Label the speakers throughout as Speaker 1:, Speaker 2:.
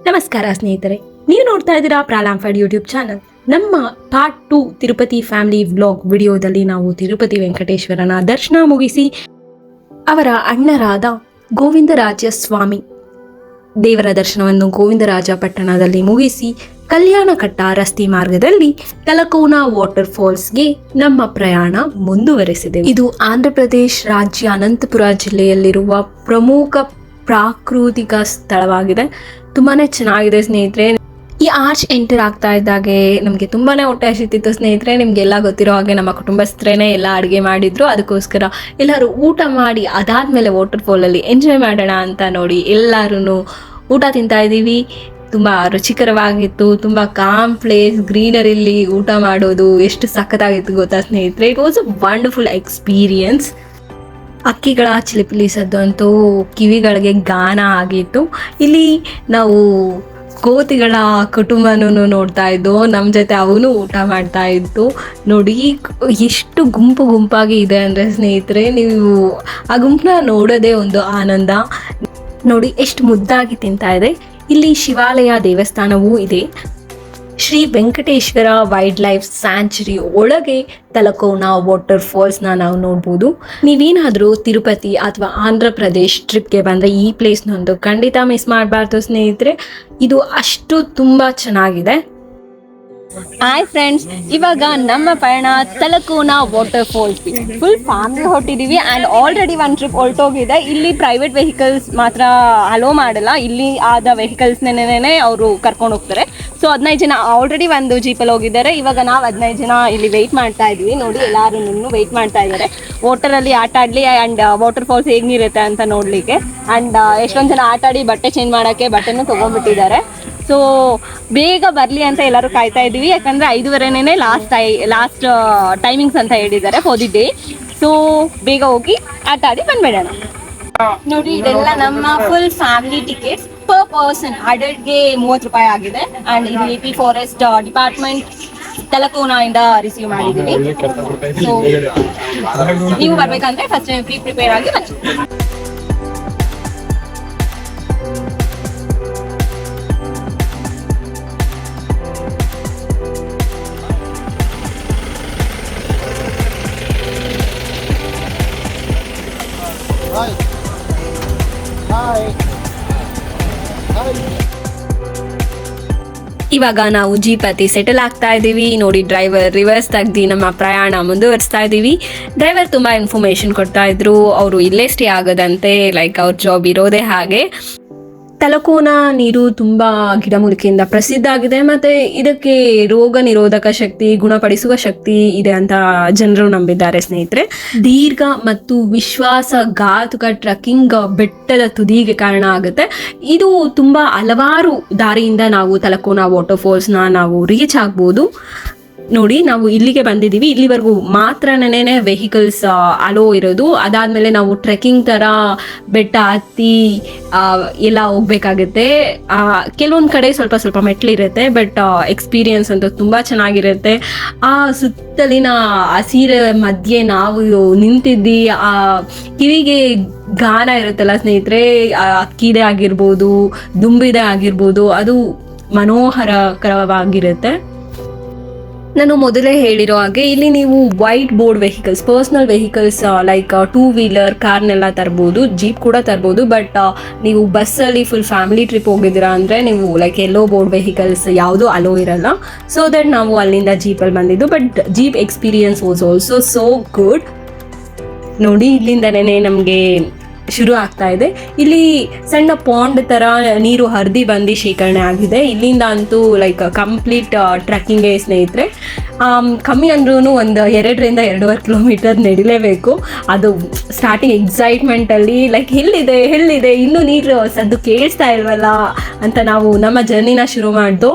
Speaker 1: ನಮಸ್ಕಾರ ಸ್ನೇಹಿತರೆ, ನೀವು ನೋಡ್ತಾ ಇದ್ದೀರಾ ಪ್ರಾಲಾಂಫಡ್ ಯೂಟ್ಯೂಬ್ ಚಾನಲ್. ನಮ್ಮ ಪಾರ್ಟ್ 2 ತಿರುಪತಿ ಫ್ಯಾಮಿಲಿ ವ್ಲಾಗ್ ವಿಡಿಯೋದಲ್ಲಿ ನಾವು ತಿರುಪತಿ ವೆಂಕಟೇಶ್ವರನ ದರ್ಶನ ಮುಗಿಸಿ ಅವರ ಅಣ್ಣರಾದ ಗೋವಿಂದರಾಜ ಸ್ವಾಮಿ ದೇವರ ದರ್ಶನವನ್ನು ಗೋವಿಂದರಾಜ ಪಟ್ಟಣದಲ್ಲಿ ಮುಗಿಸಿ ಕಲ್ಯಾಣಕಟ್ಟ ರಸ್ತೆ ಮಾರ್ಗದಲ್ಲಿ ತಲಕೋನಾ ವಾಟರ್ ಫಾಲ್ಸ್ಗೆ ನಮ್ಮ ಪ್ರಯಾಣ ಮುಂದುವರೆಸಿದೆ. ಇದು ಆಂಧ್ರ ಪ್ರದೇಶ್ ರಾಜ್ಯ ಅನಂತಪುರ ಜಿಲ್ಲೆಯಲ್ಲಿರುವ ಪ್ರಮುಖ ಪ್ರಾಕೃತಿಕ ಸ್ಥಳವಾಗಿದೆ. ತುಂಬಾನೇ ಚೆನ್ನಾಗಿದೆ ಸ್ನೇಹಿತರೆ. ಈ ಆರ್ಚ್ ಎಂಟರ್ ಆಗ್ತಾ ಇದ್ದಾಗೆ ನಮಗೆ ತುಂಬಾನೇ ಹೊಟ್ಟೆ ಹಸಿತಿತ್ತು ಸ್ನೇಹಿತರೆ. ನಿಮ್ಗೆಲ್ಲ ಗೊತ್ತಿರೋ ಹಾಗೆ ನಮ್ಮ ಕುಟುಂಬಸ್ಥರೇನೆ ಎಲ್ಲ ಅಡುಗೆ ಮಾಡಿದ್ರು. ಅದಕ್ಕೋಸ್ಕರ ಎಲ್ಲರೂ ಊಟ ಮಾಡಿ ಅದಾದ್ಮೇಲೆ ವಾಟರ್ ಫಾಲ್ ಅಲ್ಲಿ ಎಂಜಾಯ್ ಮಾಡೋಣ ಅಂತ ನೋಡಿ ಎಲ್ಲರೂ ಊಟ ತಿಂತಾ ಇದ್ದೀವಿ. ತುಂಬ ರುಚಿಕರವಾಗಿತ್ತು. ತುಂಬ ಕಾಮ್ ಪ್ಲೇಸ್, ಗ್ರೀನರಿಲಿ ಊಟ ಮಾಡೋದು ಎಷ್ಟು ಸಖತ್ತಾಗಿತ್ತು ಗೊತ್ತಾ ಸ್ನೇಹಿತರೆ. It was a wonderful experience. ಅಕ್ಕಿಗಳ ಚಿಲಿಪಿಲಿ ಸದ್ದು ಅಂತೂ ಕಿವಿಗಳಿಗೆ ಗಾನ ಆಗಿತ್ತು. ಇಲ್ಲಿ ನಾವು ಕೋತಿಗಳ ಕುಟುಂಬನೂ ನೋಡ್ತಾ ಇದ್ದು, ನಮ್ಮ ಜೊತೆ ಅವನು ಊಟ ಮಾಡ್ತಾ ಇತ್ತು. ನೋಡಿ ಎಷ್ಟು ಗುಂಪಾಗಿ ಇದೆ ಅಂದರೆ ಸ್ನೇಹಿತರೆ, ನೀವು ಆ ಗುಂಪನ್ನ ನೋಡೋದೇ ಒಂದು ಆನಂದ. ನೋಡಿ ಎಷ್ಟು ಮುದ್ದಾಗಿ ತಿಂತಾ ಇದೆ. ಇಲ್ಲಿ ಶಿವಾಲಯ ದೇವಸ್ಥಾನವೂ ಇದೆ. Shri Venkateshwara wild life sanctuary ಒಳಗೆ ತಲಕೋನಾ ವಾಟರ್ ಫಾಲ್ಸ್ನ ನಾವು ನೋಡ್ಬೋದು. ನೀವೇನಾದರೂ ತಿರುಪತಿ ಅಥವಾ ಆಂಧ್ರ ಪ್ರದೇಶ್ ಟ್ರಿಪ್ಗೆ ಬಂದರೆ ಈ ಪ್ಲೇಸ್ನೊಂದು ಖಂಡಿತ ಮಿಸ್ ಮಾಡಬಾರ್ದು ಸ್ನೇಹಿತರೆ. ಇದು ಅಷ್ಟು ತುಂಬ ಚೆನ್ನಾಗಿದೆ.
Speaker 2: ಹಾಯ್ ಫ್ರೆಂಡ್ಸ್, ಇವಾಗ ನಮ್ಮ ಪಯಣ Talakona water falls full family ಹೊಟ್ಟಿದ್ದೀವಿ. ಆ್ಯಂಡ್ ಆಲ್ರೆಡಿ ಒಂದು ಟ್ರಿಪ್ ಹೊರಟೋಗಿದೆ. ಇಲ್ಲಿ ಪ್ರೈವೇಟ್ ವೆಹಿಕಲ್ಸ್ ಮಾತ್ರ ಅಲೋ ಮಾಡಲ್ಲ. ಇಲ್ಲಿ ಆದ ವೆಹಿಕಲ್ಸ್ನೇ ಅವರು ಕರ್ಕೊಂಡು ಹೋಗ್ತಾರೆ. ಸೊ 15 ಜನ ಆಲ್ರೆಡಿ ಒಂದು ಜೀಪಲ್ಲಿ ಹೋಗಿದ್ದಾರೆ. ಇವಾಗ ನಾವು 15 ಜನ ಇಲ್ಲಿ ವೆಯ್ಟ್ ಮಾಡ್ತಾ ಇದ್ವಿ. ನೋಡಿ ಎಲ್ಲರೂ ವೆಯ್ಟ್ ಮಾಡ್ತಾ ಇದ್ದಾರೆ ವಾಟರಲ್ಲಿ ಆಟ ಆಡಲಿ ಆ್ಯಂಡ್ ವಾಟರ್ ಫಾಲ್ಸ್ ಹೇಗಿರುತ್ತೆ ಅಂತ ನೋಡಲಿಕ್ಕೆ. ಆ್ಯಂಡ್ ಎಷ್ಟೊಂದು ಜನ ಆಟ ಆಡಿ ಬಟ್ಟೆ ಚೇಂಜ್ ಮಾಡೋಕ್ಕೆ ಬಟ್ಟೆನೂ ತೊಗೊಂಡ್ಬಿಟ್ಟಿದ್ದಾರೆ. ಸೊ ಬೇಗ ಬರಲಿ ಅಂತ ಎಲ್ಲರೂ ಕಾಯ್ತಾ ಇದ್ದೀವಿ. ಯಾಕಂದರೆ 5:30ನೇ ಲಾಸ್ಟ್ ಟೈಮಿಂಗ್ಸ್ ಅಂತ ಹೇಳಿದ್ದಾರೆ ಫಾರ್ ದಿ ಡೇ. ಸೊ ಬೇಗ ಹೋಗಿ ಆಟ ಆಡಿ ಬಂದ್ಬಿಡೋಣ. ನೋಡಿ ಇದೆಲ್ಲ ನಮ್ಮ full family tickets. Per person ಅಡಲ್ಟ್ಗೆ 30 ರೂಪಾಯಿ ಆಗಿದೆ. ಆ್ಯಂಡ್ ಇದು AP ಫಾರೆಸ್ಟ್ ಡಿಪಾರ್ಟ್ಮೆಂಟ್ ತಲಕೋನಾ ಇಂದ ರಿಸೀವ್ ಮಾಡಿದ್ದೀವಿ. ಸೊ ನೀವು ಬರ್ಬೇಕಂದ್ರೆ ಫಸ್ಟ್ ಪ್ರಿಪೇರ್ ಆಗಿ ಬನ್ನಿ.
Speaker 1: ಇವಾಗ ನಾವು ಜೀಪತಿ ಸೆಟಲ್ ಆಗ್ತಾ ಇದ್ದೀವಿ. ನೋಡಿ ಡ್ರೈವರ್ ರಿವರ್ಸ್ ತೆಗ್ದು ನಮ್ಮ ಪ್ರಯಾಣ ಮುಂದುವರಿಸ್ತಾ ಇದ್ದೀವಿ. ಡ್ರೈವರ್ ತುಂಬ ಇನ್ಫಾರ್ಮೇಶನ್ ಕೊಡ್ತಾ ಇದ್ರು. ಅವರು ಇಲ್ಲೇ ಸ್ಟೇ ಆಗೋದಂತೆ, ಲೈಕ್ ಅವ್ರ ಜಾಬ್ ಇರೋದೇ ಹಾಗೆ. ತಲಕೋನಾ ನೀರು ತುಂಬ ಗಿಡಮೂಲಿಕೆಯಿಂದ ಪ್ರಸಿದ್ಧ ಆಗಿದೆ. ಮತ್ತು ಇದಕ್ಕೆ ರೋಗ ನಿರೋಧಕ ಶಕ್ತಿ, ಗುಣಪಡಿಸುವ ಶಕ್ತಿ ಇದೆ ಅಂತ ಜನರು ನಂಬಿದ್ದಾರೆ ಸ್ನೇಹಿತರೆ. ದೀರ್ಘ ಮತ್ತು ವಿಶ್ವಾಸಘಾತುಕ ಟ್ರಕ್ಕಿಂಗ್ ಬೆಟ್ಟದ ತುದಿಗೆ ಕಾರಣ ಆಗುತ್ತೆ. ಇದು ತುಂಬ ಹಲವಾರು ದಾರಿಯಿಂದ ನಾವು ತಲಕೋನಾ ವಾಟರ್ ಫಾಲ್ಸ್ನ ನಾವು ರೀಚ್ ಆಗ್ಬೋದು. ನೋಡಿ ನಾವು ಇಲ್ಲಿಗೆ ಬಂದಿದ್ದೀವಿ. ಇಲ್ಲಿವರೆಗೂ ಮಾತ್ರನೇ ವೆಹಿಕಲ್ಸ್ ಅಲೋ ಇರೋದು. ಅದಾದಮೇಲೆ ನಾವು ಟ್ರೆಕ್ಕಿಂಗ್ ಥರ ಬೆಟ್ಟ ಹತ್ತಿ ಎಲ್ಲ ಹೋಗ್ಬೇಕಾಗುತ್ತೆ. ಕೆಲವೊಂದು ಕಡೆ ಸ್ವಲ್ಪ ಮೆಟ್ಲಿರುತ್ತೆ, ಬಟ್ ಎಕ್ಸ್ಪೀರಿಯನ್ಸ್ ಅಂತ ತುಂಬ ಚೆನ್ನಾಗಿರುತ್ತೆ. ಆ ಸುತ್ತಲಿನ ಹಸಿರ ಮಧ್ಯೆ ನಾವು ನಿಂತಿದ್ದು ಆ ಕಿವಿಗೆ ಗಾನ ಇರುತ್ತಲ್ಲ ಸ್ನೇಹಿತರೆ, ಅಕ್ಕಿದೆ ಆಗಿರ್ಬೋದು, ದುಂಬಿದೆ ಆಗಿರ್ಬೋದು, ಅದು ಮನೋಹರಕರವಾಗಿರುತ್ತೆ. ನಾನು ಮೊದಲೇ ಹೇಳಿರೋ ಹಾಗೆ ಇಲ್ಲಿ ನೀವು white board vehicles, personal vehicles like 2 wheeler ಕಾರ್ನೆಲ್ಲ ತರ್ಬೋದು, ಜೀಪ್ ಕೂಡ ತರ್ಬೋದು. ಬಟ್ ನೀವು ಬಸ್ಸಲ್ಲಿ ಫುಲ್ ಫ್ಯಾಮಿಲಿ ಟ್ರಿಪ್ ಹೋಗಿದ್ದೀರಾ ಅಂದರೆ ನೀವು ಲೈಕ್ ಎಲ್ಲೋ ಬೋರ್ಡ್ ವೆಹಿಕಲ್ಸ್ ಯಾವುದೂ ಅಲೋ ಇರಲ್ಲ. ಸೊ ದಟ್ ನಾವು ಅಲ್ಲಿಂದ ಜೀಪಲ್ಲಿ ಬಂದಿದ್ದು. But jeep experience was also so good. ನೋಡಿ ಇಲ್ಲಿಂದನೇ ನಮಗೆ ಶುರು ಆಗ್ತಾ ಇದೆ. ಇಲ್ಲಿ ಸಣ್ಣ ಪಾಂಡ್ ಥರ ನೀರು ಹರಿದು ಬಂದು ಶೇಖರಣೆ ಆಗಿದೆ. ಇಲ್ಲಿಂದ ಅಂತೂ ಲೈಕ್ ಕಂಪ್ಲೀಟ್ ಟ್ರೆಕ್ಕಿಂಗೇ ಸ್ನೇಹಿತರೆ. ಕಮ್ಮಿ ಅಂದ್ರೂ ಒಂದು 2ರಿಂದ 2.5 ಕಿಲೋಮೀಟರ್ ನಡಿಲೇಬೇಕು. ಅದು ಸ್ಟಾರ್ಟಿಂಗ್ ಎಕ್ಸೈಟ್ಮೆಂಟಲ್ಲಿ ಲೈಕ್ ಎಲ್ಲಿದೆ ಇನ್ನೂ ನೀರು ಸದ್ದು ಕೇಳಿಸ್ತಾ ಇಲ್ವಲ್ಲ ಅಂತ ನಾವು ನಮ್ಮ ಜರ್ನಿನ ಶುರು ಮಾಡ್ದು.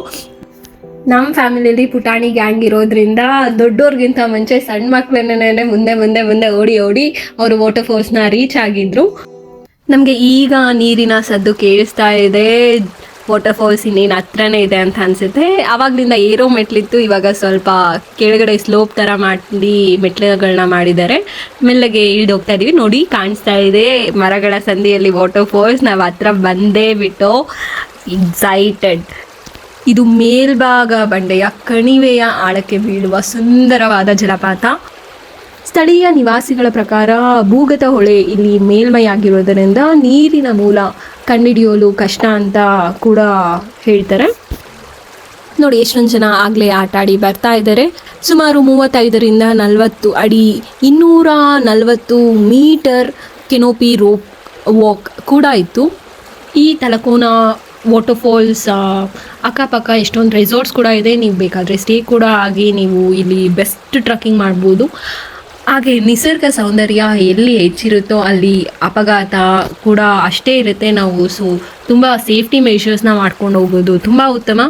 Speaker 1: ನಮ್ಮ ಫ್ಯಾಮಿಲಿಯಲ್ಲಿ ಪುಟಾಣಿ ಗ್ಯಾಂಗ್ ಇರೋದ್ರಿಂದ ದೊಡ್ಡೋರ್ಗಿಂತ ಮುಂಚೆ ಸಣ್ಣ ಮಕ್ಕಳನ್ನೇ ಮುಂದೆ ಓಡಿ ಅವರು ವಾಟರ್ ಫಾಲ್ಸ್ನ ರೀಚ್ ಆಗಿದ್ರು. ನಮಗೆ ಈಗ ನೀರಿನ ಸದ್ದು ಕೇಳಿಸ್ತಾ ಇದೆ. ವಾಟರ್ ಫಾಲ್ಸ್ ಇನ್ನೇನು ಹತ್ರನೇ ಇದೆ ಅಂತ ಅನಿಸುತ್ತೆ. ಆವಾಗಲಿಂದ ಏರೋ ಮೆಟ್ಲಿತ್ತು, ಇವಾಗ ಸ್ವಲ್ಪ ಕೆಳಗಡೆ ಸ್ಲೋಪ್ ಥರ ಮಾಡಿ ಮೆಟ್ಲುಗಳನ್ನ ಮಾಡಿದ್ದಾರೆ. ಮೆಲ್ಲಗೆ ಇಳಿದು ಹೋಗ್ತಾ ಇದೀವಿ. ನೋಡಿ ಕಾಣಿಸ್ತಾ ಇದೆ ಮರಗಳ ಸಂದಿಯಲ್ಲಿ ವಾಟರ್ ಫಾಲ್ಸ್. ನಾವು ಹತ್ರ ಬಂದೇ ಬಿಟ್ಟು ಎಕ್ಸೈಟೆಡ್. ಇದು ಮೇಲ್ಭಾಗ ಬಂಡೆಯ ಕಣಿವೆಯ ಆಳಕ್ಕೆ ಬೀಳುವ ಸುಂದರವಾದ ಜಲಪಾತ. ಸ್ಥಳೀಯ ನಿವಾಸಿಗಳ ಪ್ರಕಾರ ಭೂಗತ ಹೊಳೆ ಇಲ್ಲಿ ಮೇಲ್ಮೈಯಾಗಿರೋದರಿಂದ ನೀರಿನ ಮೂಲ ಕಂಡುಹಿಡಿಯಲು ಕಷ್ಟ ಅಂತ ಕೂಡ ಹೇಳ್ತಾರೆ. ನೋಡಿ ಎಷ್ಟೊಂದು ಜನ ಆಗಲೇ ಆಟ ಆಡಿ ಬರ್ತಾ ಇದ್ದಾರೆ. ಸುಮಾರು 35ರಿಂದ 40 ಅಡಿ 240 ಮೀಟರ್ ಕೆನೋಪಿ ರೋಪ್ ವಾಕ್ ಕೂಡ ಇತ್ತು. ಈ ತಲಕೋನ ವಾಟರ್ಫಾಲ್ಸ್ ಅಕ್ಕಪಕ್ಕ ಎಷ್ಟೊಂದು ರೆಸಾರ್ಟ್ಸ್ ಕೂಡ ಇದೆ. ನೀವು ಬೇಕಾದರೆ ಸ್ಟೇ ಕೂಡ ಆಗಿ ನೀವು ಇಲ್ಲಿ ಬೆಸ್ಟ್ ಟ್ರಕ್ಕಿಂಗ್ ಮಾಡ್ಬೋದು. ಹಾಗೆ ನಿಸರ್ಗ ಸೌಂದರ್ಯ ಎಲ್ಲಿ ಹೆಚ್ಚಿರುತ್ತೋ ಅಲ್ಲಿ ಅಪಘಾತ ಕೂಡ ಅಷ್ಟೇ ಇರುತ್ತೆ. ನಾವು ತುಂಬ ಸೇಫ್ಟಿ ಮೆಷರ್ಸ್ನ ಮಾಡ್ಕೊಂಡು ಹೋಗೋದು ತುಂಬ ಉತ್ತಮ.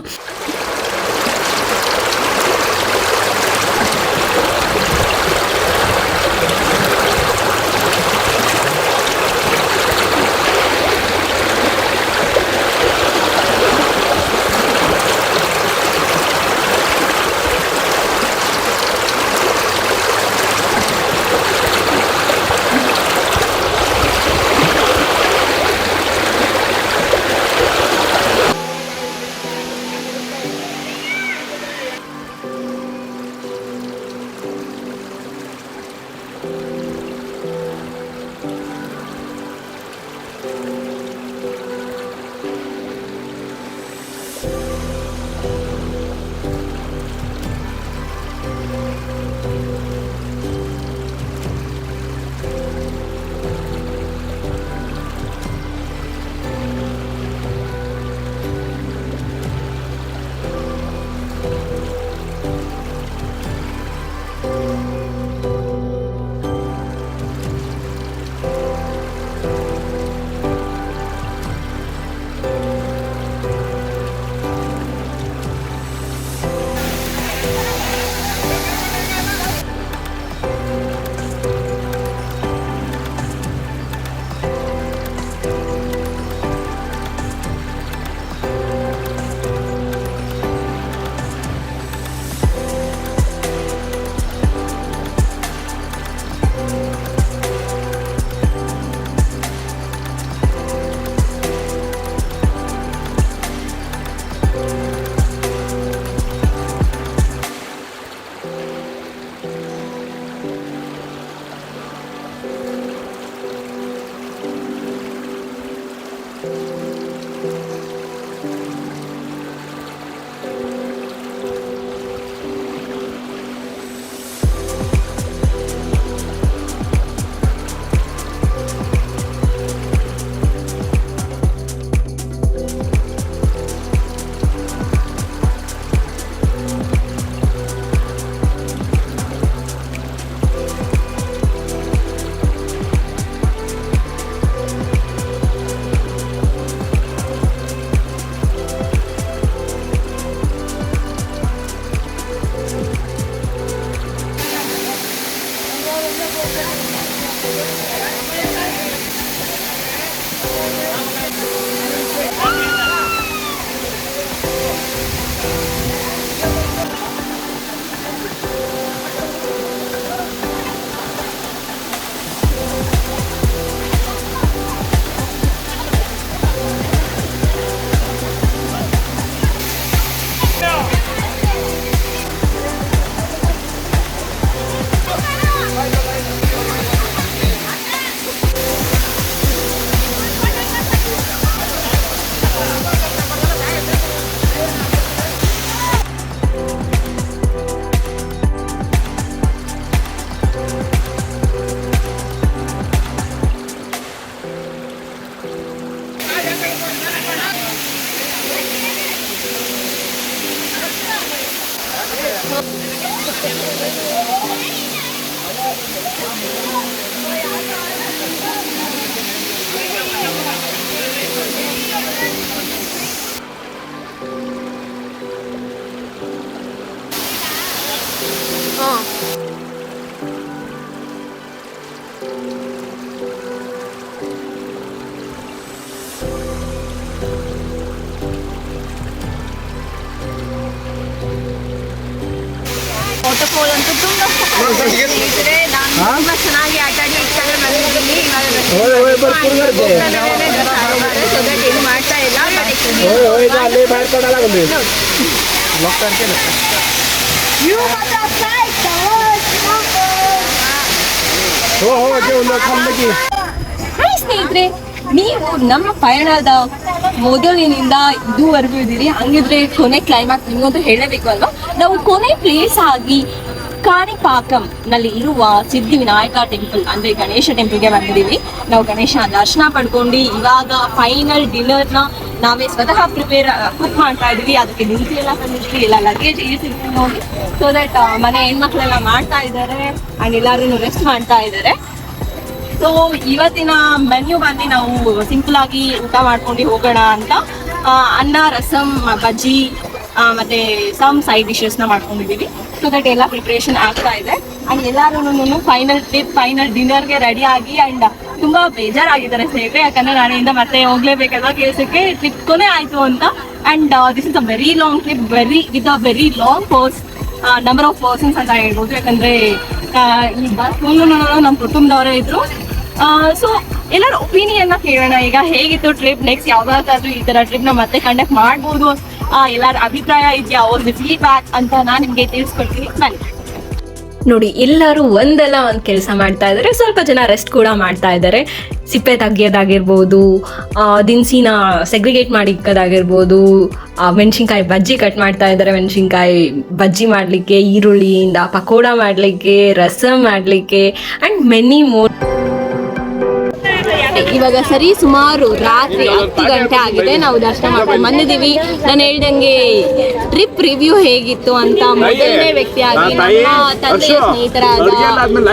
Speaker 2: ವಾಟರ್ಫಾಲ್ ಅಂತೂ ತುಂಬ ಸ್ನೇಹಿತರೆ ನಾನು ತುಂಬ ಚೆನ್ನಾಗಿ ಆಟ ಆಡಿ ಇಷ್ಟೆಲ್ಲ ಬಂದಿದ್ದೀನಿ. ಇವಾಗ ಸೊ ದಟ್ ಏನು ಮಾಡ್ತಾ ಇಲ್ಲ, ಬಟ್ ಹಾಯ್ ಸ್ನೇಹಿತರೆ, ನೀವು ನಮ್ಮ ಪಯಣದ ಮೊದಲಿನಿಂದ ಇದುವರೆಗೂ ಇದ್ದೀರಿ. ಹಂಗಿದ್ರೆ ಕೊನೆ ಕ್ಲೈಮ್ಯಾಕ್ಸ್ ನಿಮಗಂತೂ ಹೇಳಬೇಕು ಅಲ್ವಾ. ನಾವು ಕೊನೆ ಪ್ಲೇಸ್ ಆಗಿ ಕಾಣಿಪಾಕಂ ನಲ್ಲಿ ಇರುವ ಸಿದ್ಧಿವಿನಾಯಕ ಟೆಂಪಲ್ ಅಂದ್ರೆ ಗಣೇಶ ಟೆಂಪಲ್ಗೆ ಬಂದಿದ್ದೀವಿ. ನಾವು ಗಣೇಶ ದರ್ಶನ ಪಡ್ಕೊಂಡು ಇವಾಗ ಫೈನಲ್ ಡಿನ್ನರ್ನ ನಾವೇ ಸ್ವತಃ ಕುಕ್ ಮಾಡ್ತಾ ಇದೀವಿ. ಅದಕ್ಕೆ ದಿನಸಿ ಎಲ್ಲ ತಂದಿದ್ವಿ, ಎಲ್ಲ ಲಗೇಜ್ ಇರಿಸಿದ್ವಿ ನೋಡಿ. ಸೊ ದಟ್ ಮನೆ ಹೆಣ್ಮಕ್ಳೆಲ್ಲ ಮಾಡ್ತಾ ಇದ್ದಾರೆ ಅಂಡ್ ಎಲ್ಲರೂ ರೆಸ್ಟ್ ಮಾಡ್ತಾ ಇದ್ದಾರೆ. ಸೊ ಇವತ್ತಿನ ಮೆನ್ಯೂ ಬಂದು ನಾವು ಸಿಂಪಲ್ ಆಗಿ ಊಟ ಮಾಡ್ಕೊಂಡು ಹೋಗೋಣ ಅಂತ ಅನ್ನ, ರಸಂ, ಬಜ್ಜಿ ಮತ್ತೆ ಸಮ್ ಸೈಡ್ ಡಿಶಸ್ ನ ಮಾಡ್ಕೊಂಡಿದೀವಿ. ಸೊ ದಟ್ ಎಲ್ಲ ಪ್ರಿಪರೇಷನ್ ಆಗ್ತಾ ಇದೆ ಅಂಡ್ ಎಲ್ಲರೂ ಫೈನಲ್ ಡಿನ್ನರ್ಗೆ ರೆಡಿ ಆಗಿ ಅಂಡ್ ತುಂಬಾ ಬೇಜಾರಾಗಿದ್ದಾರೆ ಸ್ನೇಹಿತರೆ. ಯಾಕಂದ್ರೆ ನಾಳೆಯಿಂದ ಮತ್ತೆ ಹೋಗ್ಲೇಬೇಕಾದ ಕೆಲಸಕ್ಕೆ ಟ್ರಿಪ್ ಕೊನೆ ಆಯ್ತು ಅಂತ. And this is a very long trip, with a very long number of persons ಅಂತ ಹೇಳ್ಬೋದು. ಯಾಕಂದ್ರೆ ಈ ಬಸ್ ನಮ್ಮ ಕುಟುಂಬದವರೇ ಇದ್ರು. ಸೊ ಎಲ್ಲರ ಒಪಿನಿಯನ್ ಕೇಳೋಣ ಈಗ. ಹೇಗಿತ್ತು ಟ್ರಿಪ್? ನೆಕ್ಸ್ಟ್ ಯಾವ್ದಾದ್ರು ಈ ತರ ಟ್ರಿಪ್ ನ ಮತ್ತೆ ಕಂಡಕ್ಟ್ ಮಾಡ್ಬೋದು, ಎಲ್ಲರ ಅಭಿಪ್ರಾಯ ಇದೆಯಾ, ಒಂದು ಫೀಡ್ಬ್ಯಾಕ್ ಅಂತ ನಾನು ನಿಮ್ಗೆ ತಿಳಿಸ್ಕೊಡ್ತೀನಿ. ಬನ್ನಿ
Speaker 1: ನೋಡಿ, ಎಲ್ಲರೂ ಒಂದಲ್ಲ ಒಂದು ಕೆಲಸ ಮಾಡ್ತಾ ಇದ್ದಾರೆ. ಸ್ವಲ್ಪ ಜನ ರೆಸ್ಟ್ ಕೂಡ ಮಾಡ್ತಾ ಇದ್ದಾರೆ. ಸಿಪ್ಪೆ ತೆಗಿಯೋದಾಗಿರ್ಬೋದು, ದಿನಸಿನ ಸೆಗ್ರಿಗೇಟ್ ಮಾಡಿ ಇಕ್ಕೋದಾಗಿರ್ಬೋದು, ಮೆಣಸಿನ್ಕಾಯಿ ಬಜ್ಜಿ ಕಟ್ ಮಾಡ್ತಾ ಇದ್ದಾರೆ. ಮೆಣಸಿನ್ಕಾಯಿ ಬಜ್ಜಿ ಮಾಡಲಿಕ್ಕೆ, ಈರುಳ್ಳಿಯಿಂದ ಪಕೋಡ ಮಾಡಲಿಕ್ಕೆ, ರಸಮ್ ಮಾಡಲಿಕ್ಕೆ ಆ್ಯಂಡ್ ಮೆನಿ ಮೋರ್.
Speaker 2: ಇವಾಗ ಸರಿ ಸುಮಾರು ರಾತ್ರಿ 10 ಗಂಟೆ ಆಗಿದೆ. ನಾವು ದರ್ಶನ ಮಾಡ್ಕೊಂಡು ಬಂದಿದ್ದೀವಿ. ನಾನು ಹೇಳ್ದಂಗೆ ಟ್ರಿಪ್ ರಿವ್ಯೂ ಹೇಗಿತ್ತು ಅಂತ ಮೊದಲನೇ ವ್ಯಕ್ತಿಯಾಗಿ ನಮ್ಮ ತಂದೆಯ ಸ್ನೇಹಿತರಾದ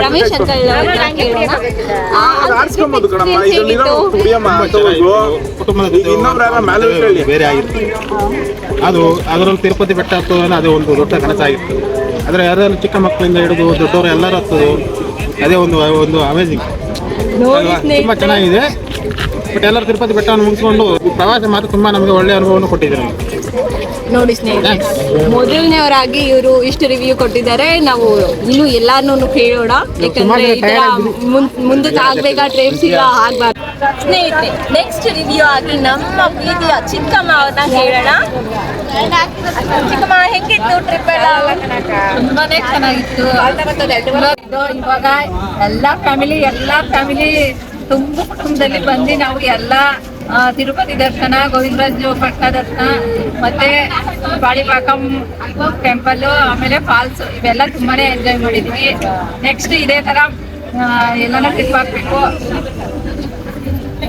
Speaker 2: ರಮೇಶ್ ಅಂಕಲ್ ಕೇಳೋಣ.
Speaker 3: ಬೇರೆ ಆಗಿತ್ತು ಅದು. ಅದರಲ್ಲಿ ತಿರುಪತಿ ಬೆಟ್ಟ ಹತ್ತೋದು ಅದೇ ಒಂದು ದೊಡ್ಡ ಕನಸಾಗಿತ್ತು. ಆದರೆ ಯಾರು ಚಿಕ್ಕ ಮಕ್ಕಳಿಂದ ಹಿಡಿದು ದೊಡ್ಡವರು ಎಲ್ಲರೂ ಹತ್ತೋದು ಅದೇ ಒಂದು ಅಮೇಜಿಂಗ್. ತುಂಬಾ ಚೆನ್ನಾಗಿದೆ. ಬಟ್ ಎಲ್ಲರೂ ತಿರುಪತಿ ಬೆಟ್ಟವನ್ನು ಮುಗಿಸ್ಕೊಂಡು ಪ್ರವಾಸ ಮಾತ್ರ ತುಂಬಾ ನಮಗೆ ಒಳ್ಳೆಯ ಅನುಭವವನ್ನು ಕೊಟ್ಟಿದ್ದಾರೆ.
Speaker 2: ನೋಡಿ ಸ್ನೇಹಿತರೆ, ಮೊದಲನೇವರಾಗಿ ಇವರು ಇಷ್ಟು ರಿವ್ಯೂ ಕೊಟ್ಟಿದ್ದಾರೆ. ನಾವು ಇನ್ನು ಎಲ್ಲಾರನ್ನೂ ಕೇಳೋಣ, ಯಾಕಂದ್ರೆ ಮುಂದಕ್ಕೆ ಆಗ್ಬೇಕಾ ಟ್ರಿಪ್ಸ್ ಇಲ್ಲ ಆಗ್ಬಾರ್ದು. ಸ್ನೇಹಿತರೆ, ನೆಕ್ಸ್ಟ್ ರಿವ್ಯೂ ಆಗಿ ನಮ್ಮ ಪ್ರೀತಿಯ ಚಿಕ್ಕಮ್ಮ ಅವ್ರನ್ನ ಕೇಳೋಣ. ಚಿಕ್ಕಮ್ಮ, ಹೆಂಗಿತ್ತು ಟ್ರಿಪ್ ಎಲ್ಲ?
Speaker 4: ತುಂಬಾನೇ ಚೆನ್ನಾಗಿತ್ತು. ಇವಾಗ ಎಲ್ಲಾ ಫ್ಯಾಮಿಲಿ ತುಂಬಾ ಕುಟುಂಬದಲ್ಲಿ ಬಂದು ನಾವು ಎಲ್ಲ ತಿರುಪತಿ ದರ್ಶನ, ಗೋವಿಂದರಾಜ ಪಟ್ಟ ದರ್ಶನ, ಮತ್ತೆ ಕಾಣಿಪಾಕಂ ಟೆಂಪಲ್, ಆಮೇಲೆ ಫಾಲ್ಸ್, ಇವೆಲ್ಲ ತುಂಬಾನೇ ಎಂಜಾಯ್ ಮಾಡಿದ್ವಿ. ನೆಕ್ಸ್ಟ್ ಇದೇ ತರ ಎಲ್ಲಾನ ಟ್ರಿಪ್ ಹಾಕ್ಬೇಕು,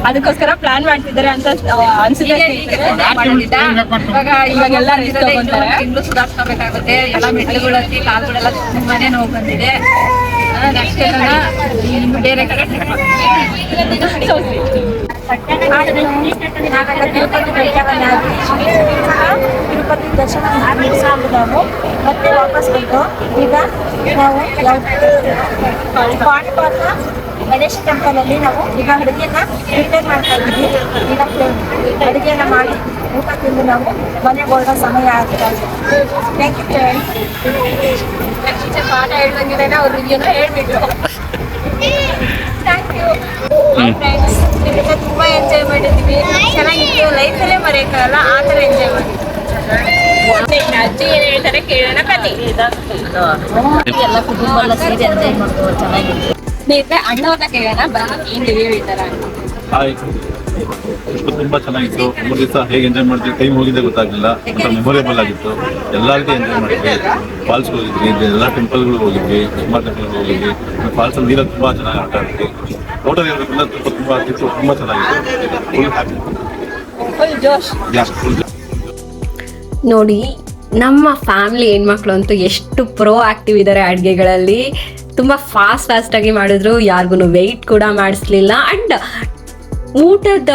Speaker 2: ಅದಕ್ಕೋಸ್ಕರ ಪ್ಲಾನ್ ಮಾಡ್ತಿದ್ದಾರೆ ಅಂತ ಅನ್ಸುತ್ತೆ.
Speaker 4: ಇವಾಗೆಲ್ಲ ಇನ್ನು ಸುಧಾರಿಸ್ಕೋಬೇಕಾಗುತ್ತೆ. ಎಲ್ಲ ಮೆಟ್ಲುಗಳಲ್ಲಿ ಕಾಲುಗಳೆಲ್ಲ ತುಂಬಾನೇ ನೋವು ಬಂದಿದೆ. ನೆಕ್ಸ್ಟ್ ಇನ್ನು ಬೇರೆ ಕಡೆ ಟ್ರಿಪ್
Speaker 5: ತಿರುಪತಿ ದರ್ಶನ ಮುಗಿಸ್ಕೊಂಡು ನಾವು ಮತ್ತೆ ವಾಪಸ್ ಬಂದು ಈಗ ನಾವು ಕಾಣಿಪಾಕ ಗಣೇಶ ಟೆಂಪಲಲ್ಲಿ ನಾವು ಈಗ ಅಡುಗೆನ ಪ್ರಿಪೇರ್ ಮಾಡ್ತಾ ಇದ್ದೀವಿ. ಈಗ ಅಡುಗೆನ ಮಾಡಿ ಊಟ ತಿಂದು ನಾವು ಮನೆಗೆ ಹೊರಡೋ ಸಮಯ ಆಗ್ತಾ ಇದೆ. Thank you friends.
Speaker 2: ಪಾಠ ಹೇಳ್ದಂಗೆ ಅವ್ರ ರಿವ್ಯೂನ ಹೇಳ್ಬಿಟ್ಟು ಥ್ಯಾಂಕ್ ಯು ಫ್ರೆಂಡ್ಸ್. ನಿಮಗೆ ತುಂಬಾ ಎಂಜಾಯ್ ಮಾಡಿದ್ವಿ, ಚೆನ್ನಾಗಿತ್ತು. ಲೈಫಲ್ಲೇ ಮರೆಯಕ್ಕಾಗಲ್ಲ ಆ ಥರ ಎಂಜಾಯ್ ಮಾಡಿದ್ವಿ. ಅಜ್ಜಿ ಏನ್ ಹೇಳ್ತಾರೆ ಕೇಳೋಣ ಬನ್ನಿ.
Speaker 4: ಎಲ್ಲ ಕುಟುಂಬ ಎಲ್ಲ ಸೇರಿ ಎಂಜಾಯ್ ಮಾಡ್ಬೋದು, ಚೆನ್ನಾಗಿತ್ತು.
Speaker 2: ಸ್ನೇಹಿತರೆ, ಅಣ್ಣವ್ರನ್ನ ಕೇಳೋಣ ಬನ್ನಿ, ಏನ್ ರಿವ್ಯೂ ಹೇಳ್ತಾರ.
Speaker 6: ತುಂಬಾ ಚೆನ್ನಾಗಿತ್ತು. 3 ದಿವಸ ಹೇಗೆ ಎಂಜಾಯ್ ಮಾಡಿದ್ವಿ, ಟೈಮ್ ಹೋಗಿದ್ದೆ ಗೊತ್ತಾಗಲಿಲ್ಲ. ಒಂಥರ ಮೆಮೊರೇಬಲ್ ಆಗಿತ್ತು. ಎಲ್ಲ ರೀತಿ ಎಂಜಾಯ್ ಮಾಡಿದ್ವಿ. ಫಾಲ್ಸ್ ಹೋಗಿದ್ವಿ, ಎಲ್ಲ ಟೆಂಪಲ್ಗಳು ಹೋಗಿದ್ವಿ, ಸುಮಾರು ಟೆಂಪಲ್ಗಳು ಹೋಗಿದ್ವಿ. ಫಾಲ್ಸ್ ಅಲ್ಲಿ ನೀರಲ್ಲಿ ತುಂಬಾ ಚೆನ್ನಾಗಿ ಆಟ ಆಡ್ತೀವಿ. ಟೋಟಲ್ ಹೇಳ್ಬೇಕಂದ್ರೆ ತುಂಬಾ ಚೆನ್ನಾಗಿತ್ತು. ಫುಲ್ ಹ್ಯಾಪಿ,
Speaker 2: ಫುಲ್ ಜೋಶ್.
Speaker 1: ನೋಡಿ, ನಮ್ಮ ಫ್ಯಾಮಿಲಿ ಹೆಣ್ಮಕ್ಳು ಅಂತೂ ಎಷ್ಟು ಪ್ರೋ ಆಕ್ಟಿವ್ ಇದ್ದಾರೆ ಅಡುಗೆಗಳಲ್ಲಿ. ತುಂಬ ಫಾಸ್ಟಾಗಿ ಮಾಡಿದ್ರು, ಯಾರಿಗೂ ವೆಯ್ಟ್ ಕೂಡ ಮಾಡಿಸ್ಲಿಲ್ಲ. ಆ್ಯಂಡ್ ಊಟದ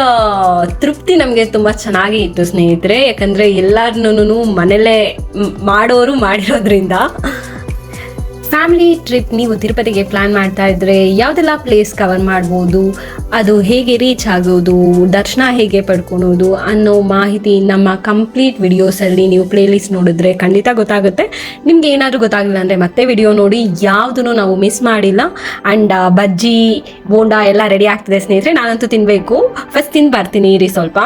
Speaker 1: ತೃಪ್ತಿ ನಮಗೆ ತುಂಬ ಚೆನ್ನಾಗಿ ಇತ್ತು ಸ್ನೇಹಿತರೆ. ಯಾಕಂದರೆ ಎಲ್ಲರನ್ನೂ ಮನೇಲೇ ಮಾಡಿರೋದ್ರಿಂದ. ಫ್ಯಾಮಿಲಿ ಟ್ರಿಪ್ ನೀವು ತಿರುಪತಿಗೆ ಪ್ಲ್ಯಾನ್ ಮಾಡ್ತಾ ಇದ್ದರೆ ಯಾವುದೆಲ್ಲ ಪ್ಲೇಸ್ ಕವರ್ ಮಾಡ್ಬೋದು, ಅದು ಹೇಗೆ ರೀಚ್ ಆಗೋದು, ದರ್ಶನ ಹೇಗೆ ಪಡ್ಕೊಳೋದು ಅನ್ನೋ ಮಾಹಿತಿ ನಮ್ಮ ಕಂಪ್ಲೀಟ್ ವಿಡಿಯೋಸಲ್ಲಿ ನೀವು ಪ್ಲೇಲಿಸ್ಟ್ ನೋಡಿದ್ರೆ ಖಂಡಿತ ಗೊತ್ತಾಗುತ್ತೆ. ನಿಮ್ಗೆ ಏನಾದರೂ ಗೊತ್ತಾಗಲಿಲ್ಲ ಅಂದರೆ ಮತ್ತೆ ವಿಡಿಯೋ ನೋಡಿ. ಯಾವುದೂ ನಾವು ಮಿಸ್ ಮಾಡಿಲ್ಲ. ಆ್ಯಂಡ್ ಬಜ್ಜಿ ಬೋಂಡಾ ಎಲ್ಲ ರೆಡಿ ಆಗ್ತಿದೆ ಸ್ನೇಹಿತರೆ. ನಾನಂತೂ ತಿನ್ನಬೇಕು. ಫಸ್ಟ್ ತಿಂದು ಬರ್ತೀನಿ ಇರಿ ಸ್ವಲ್ಪ.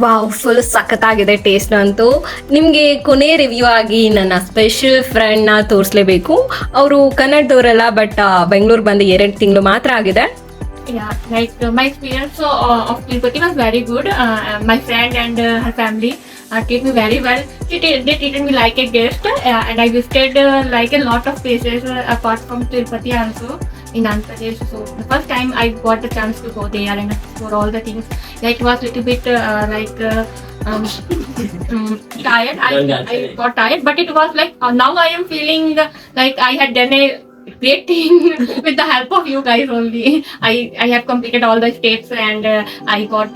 Speaker 1: ವಾವ್, ಫುಲ್ ಸಖತ್ತಾಗಿದೆ ಟೇಸ್ಟ್ ಅಂತೂ. ನಿಮಗೆ ಕೊನೆ ರಿವ್ಯೂ ಆಗಿ ನನ್ನ ಸ್ಪೆಷಲ್ ಫ್ರೆಂಡ್ನ ತೋರಿಸ್ಲೇಬೇಕು. ಅವರು ಕನ್ನಡದವರಲ್ಲ, ಬಟ್ ಬೆಂಗಳೂರು ಬಂದು 2 ತಿಂಗಳು ಮಾತ್ರ ಆಗಿದೆ.
Speaker 4: Yeah, like my experience of Tirupati was very good. My friend and her family treated me very well. They treated me like a guest, and I visited like a lot of places apart from Tirupati also in Andhra Pradesh. So the first time I got the chance to go there and explore all the things. Like it was little bit tired. I got tired, but it was like now I am feeling like I had done a great thing with the help of you guys only. I have completed all the steps and I got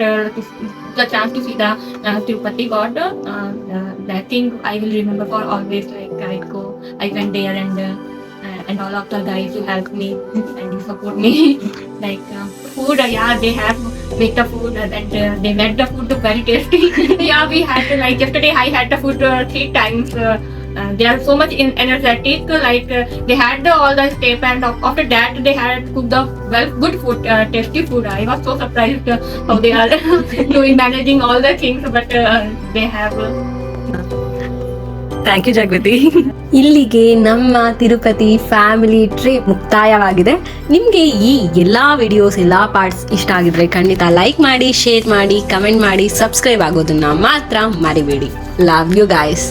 Speaker 4: the chance to see the Tirupati God. That thing I will remember for always. Like I went there and all of the guys who helped me and you support me. Like food, yeah, they have make the food and they made the food very tasty. Yeah, we had like yesterday I had the food 3 times. They are so much energetic. Like they had all the step and after that they had cooked the good food, tasty food. I was so surprised how they are doing managing all the things, but they have.
Speaker 1: Thank you Jagruti. ಇಲ್ಲಿಗೆ ನಮ್ಮ Tirupati family trip ಮುಕ್ತಾಯವಾಗಿದೆ. ನಿಮಗೆ ಈ ಎಲ್ಲ videos ಎಲ್ಲ parts ಇಷ್ಟ ಆಗಿದ್ರೆ ಖಂಡಿತ like ಮಾಡಿ, ಶೇರ್ ಮಾಡಿ, ಕಮೆಂಟ್ ಮಾಡಿ, ಸಬ್ಸ್ಕ್ರೈಬ್ ಆಗೋದನ್ನ ಮಾತ್ರ ಮರಿಬೇಡಿ. Love you guys.